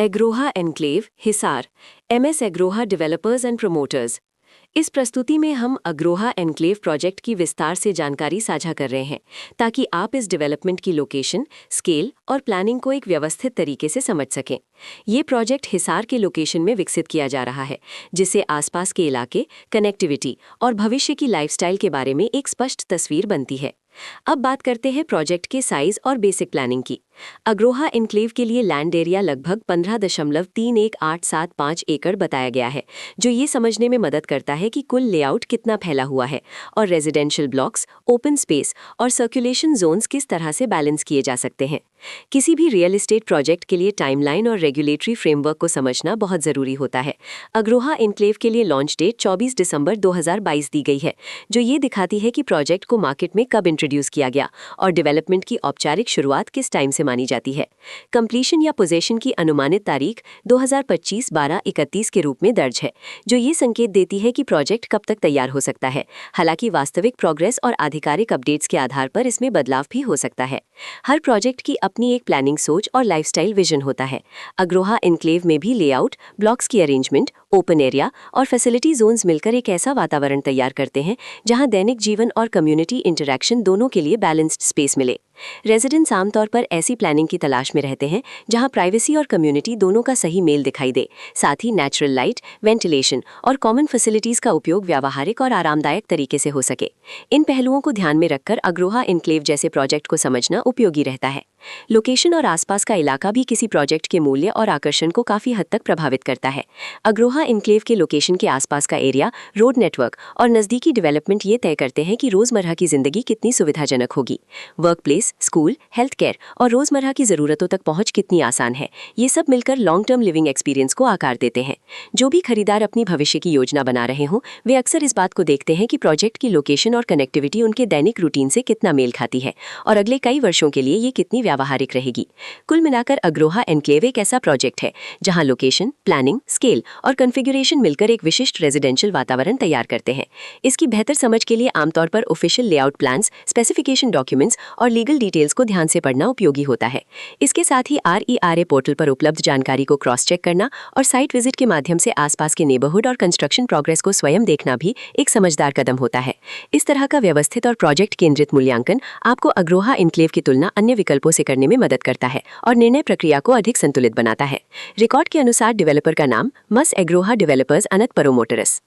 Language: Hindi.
एग्रोहा enclave, Hisar, MS Agroha developers and promoters. इस प्रस्तुति में हम अग्रोहा एनक्लेव प्रोजेक्ट की विस्तार से जानकारी साझा कर रहे हैं ताकि आप इस डेवलपमेंट की लोकेशन, स्केल और प्लानिंग को एक व्यवस्थित तरीके से समझ सकें। ये प्रोजेक्ट हिसार के लोकेशन में विकसित किया जा रहा है, जिससे आसपास के इलाके, कनेक्टिविटी और भविष्य की लाइफस्टाइल के बारे में एक स्पष्ट तस्वीर बनती है। अब बात करते हैं प्रोजेक्ट के साइज और बेसिक प्लानिंग की। अग्रोहा एनक्लेव के लिए लैंड एरिया लगभग 15.31875 एकड़ बताया गया है, जो ये समझने में मदद करता है कि कुल लेआउट कितना फैला हुआ है और रेजिडेंशियल ब्लॉक्स, ओपन स्पेस और सर्कुलेशन जोन्स किस तरह से बैलेंस किए जा सकते हैं। किसी भी रियल एस्टेट प्रोजेक्ट के लिए टाइमलाइन और रेगुलेटरी फ्रेमवर्क को समझना बहुत ज़रूरी होता है। अग्रोहा एनक्लेव के लिए लॉन्च डेट 24 दिसंबर 2022 दी गई है, जो ये दिखाती है कि प्रोजेक्ट को मार्केट में कब इंट्रोड्यूस किया गया और डेवलपमेंट की औपचारिक शुरुआत किस टाइम से मानी जाती है। कंप्लीशन या पोजेशन की अनुमानित तारीख 2025-12-31 के रूप में दर्ज है, जो ये संकेत देती है कि प्रोजेक्ट कब तक तैयार हो सकता है। हालांकि वास्तविक प्रोग्रेस और आधिकारिक अपडेट्स के आधार पर इसमें बदलाव भी हो सकता है। हर प्रोजेक्ट की अपनी एक प्लानिंग सोच और लाइफस्टाइल विजन होता है। अग्रोहा एनक्लेव में भी लेआउट, ब्लॉक्स की अरेंजमेंट, ओपन एरिया और फैसिलिटी जोन्स मिलकर एक ऐसा वातावरण तैयार करते हैं जहां दैनिक जीवन और कम्युनिटी इंटरैक्शन दोनों के लिए बैलेंस्ड स्पेस मिले। रेजिडेंट्स आमतौर पर ऐसी प्लानिंग की तलाश में रहते हैं जहां प्राइवेसी और कम्युनिटी दोनों का सही मेल दिखाई दे। साथ ही नेचुरल लाइट, वेंटिलेशन और कॉमन फैसिलिटीज का उपयोग व्यावहारिक और आरामदायक तरीके से हो सके। इन पहलुओं को ध्यान में रखकर अग्रोहा एनक्लेव जैसे प्रोजेक्ट को समझना उपयोगी रहता है। लोकेशन और आसपास का इलाका भी किसी प्रोजेक्ट के मूल्य और आकर्षण को काफी हद तक प्रभावित करता है। अग्रोहा एनक्लेव के लोकेशन के आसपास का एरिया, रोड नेटवर्क और नजदीकी डेवलपमेंट ये तय करते हैं कि रोजमर्रा की जिंदगी कितनी सुविधाजनक होगी। Work place, school, health care और रोजमर्रा की जरूरतों तक पहुंच कितनी आसान है। ये सब मिलकर लॉन्ग टर्म लिविंग एक्सपीरियंस को आकार देते हैं। जो भी खरीदार अपनी भविष्य की योजना बना रहे हों, वे अक्सर इस बात को देखते हैं कि प्रोजेक्ट की लोकेशन और कनेक्टिविटी उनके दैनिक रूटीन से कितना मेल खाती है और अगले कई वर्षों के लिए ये कितनी व्यावहारिक रहेगी। कुल मिलाकर अग्रोहा एनक्लेव एक ऐसा प्रोजेक्ट है जहां लोकेशन, प्लानिंग, स्केल और कॉन्फ़िगरेशन मिलकर एक विशिष्ट रेजिडेंशियल वातावरण तैयार करते हैं। इसकी बेहतर समझ के लिए आमतौर पर official layout plans, specification documents और लीगल डिटेल्स को ध्यान से पढ़ना उपयोगी होता है। इसके साथ ही RERA पोर्टल पर उपलब्ध जानकारी को क्रॉस चेक करना और साइट विजिट के माध्यम से आसपास के नेबरहुड और कंस्ट्रक्शन प्रोग्रेस को स्वयं देखना भी एक समझदार कदम होता है। इस तरह का व्यवस्थित और प्रोजेक्ट केंद्रित मूल्यांकन आपको अग्रोहा एनक्लेव की तुलना अन्य विकल्पों से करने में मदद करता है और निर्णय प्रक्रिया को अधिक संतुलित बनाता है। रिकॉर्ड के अनुसार डेवलपर का नाम मस एग्रोहा डेवलपर्स एंड प्रमोटर्स।